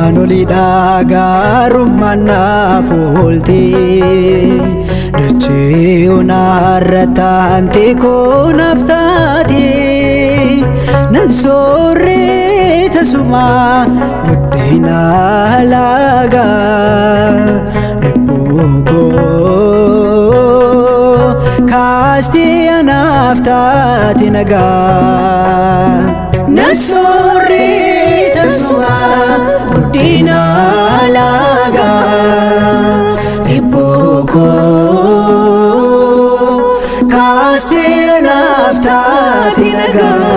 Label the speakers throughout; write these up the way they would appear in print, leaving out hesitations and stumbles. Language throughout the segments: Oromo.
Speaker 1: Nolida garummaan naaf oolte dachee onarratti koo naaf taate nan soorree tasuma buddeena lagaa dhibbuu koo kaastee anaaf taate nagaa nan soorree tasuma buddeena lagaa dhibbuu koo kaastee anaaf taate nagaa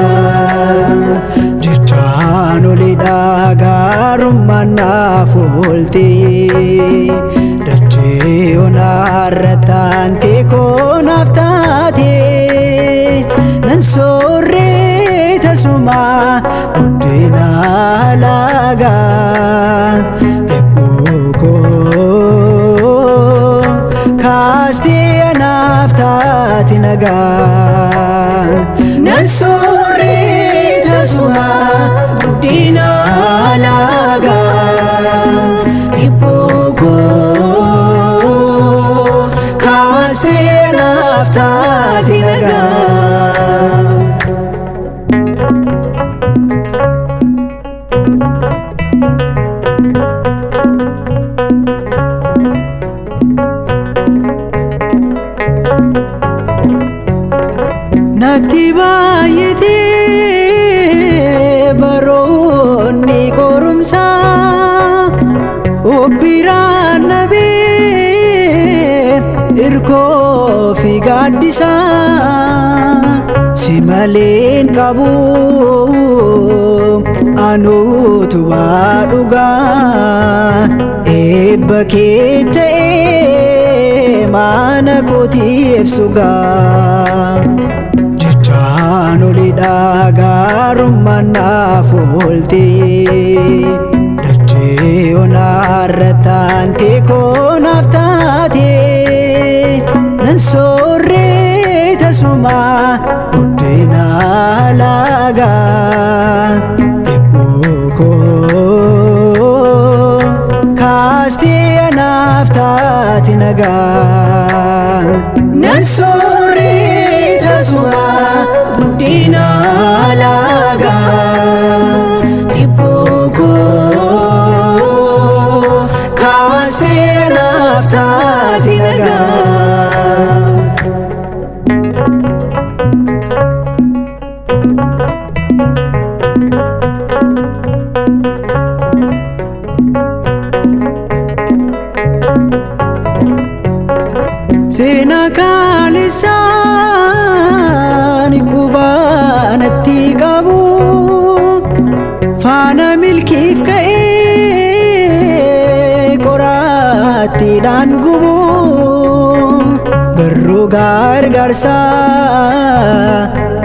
Speaker 1: jechaan olidha garummaan naaf oolte dachee onarratti koo naaf taate nan soorree tasuma buddeena lagaa dhibbuu koo kaastee anaaf taate nagaa nan soorree tasuma buddeena lagaa dhibbuu koo kaastee anaaf taate nagaa natti baay'atee baroonni qorumsaa obbiraan nabee irkoo fi gaaddisaa si maleen qabu anuutu dhugaa eebba kee ta'ee mana kootiif sugaa jechaan olidha garummaan naaf oolte dachee onarratti koo naaf taate nan soorree tasuma buddeena lagaa dhibbuu koo kaastee anaaf taate nagaa nan soorree tasuma buddeena lagaa dhibbuu koo kaastee anaaf taate nagaa seenaa kaalisaan qubaanatti qabu faana milkiif ka'ee qoraattiidhaan gubu barruu gargaarsaa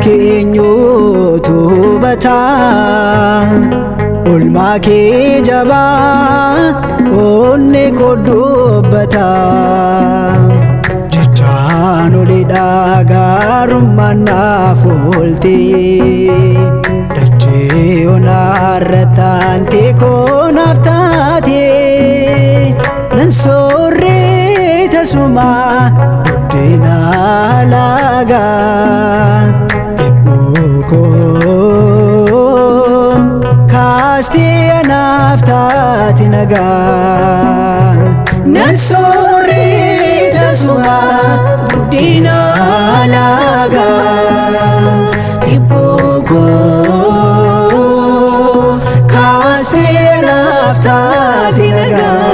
Speaker 1: keenyuutu hubataa olmaa kee jabaa onnee koo dubbataa jechaan olidha garummaan naaf oolte dachee onarratti koo naaf taate nan soorree tasuma buddeena lagaa dhibbuu koo kaastee anaaf taate nagaa nan soorree tasuma buddeena lagaa dhibbuu koo kaastee anaaf taate nagaa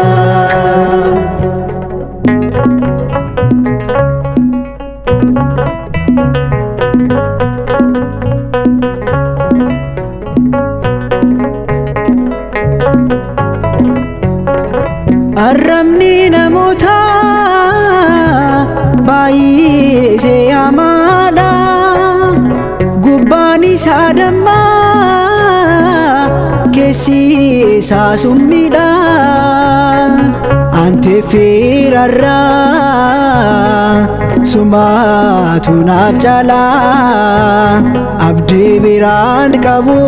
Speaker 1: arrabni namoota baay'isee hamaadha gubbaan isaa damma keessi isaa summiidha ante firarra sumaatu naaf cala abdii biraan qabu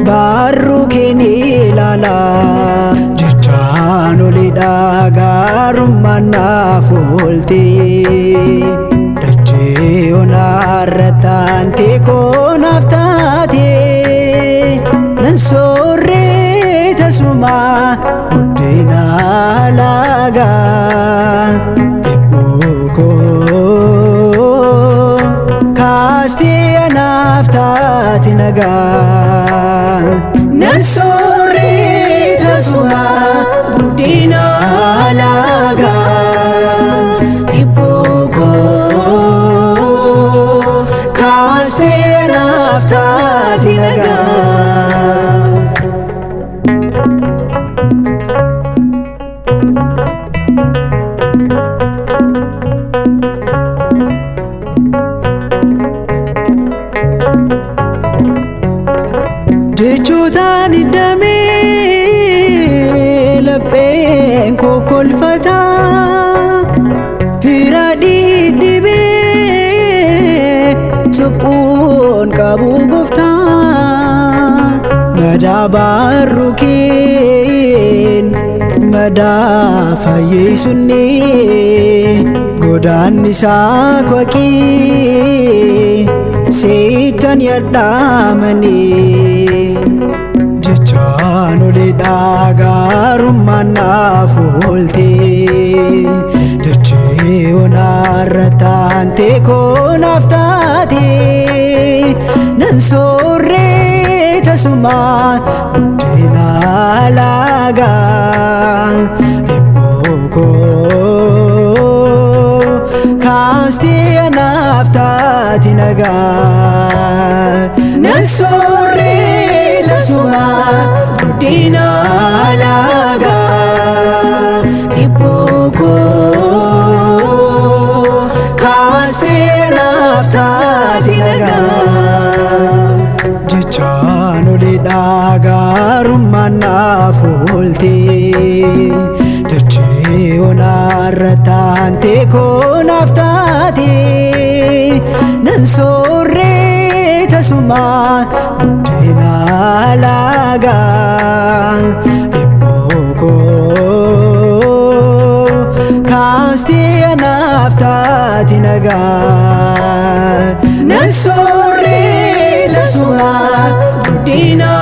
Speaker 1: barru keeni ilaala jechaan olidha gaarummaan naaf oolte dachee onarratti ante koo naaf taate nan soorree tasuma buddeena laagaa dhibboo koo kaastee anaaf taate nagaa nan soorree tasuma buddeena laagaa dhibboo koo kaastee anaaf taate nagaa jechuutaan iddamee lapheen koo kolfata fira dhidhibee suphuun qabu gooftaa madaa barru keen madaa fayyeessunni godaan isaa kwaqii seetan yadhaamanii jechaan olidha gaarummaan naaf oolte dachee onarratti ante koo naaf taate nan soorree tasuma buddeena laagaa dhibboo koo kaastee anaaf taate nagaa nan soorree tasuma buddeena laagaa dhibboo koo kaastee anaaf taate nagaa jechaan olidha gaarummaan naaf oolte dachee onarratti ante koo naaf taate nan soorree tasuma buddeena laagaa dhibboo koo kaastee anaaf taate nagaa nan soorree tasuma buddeena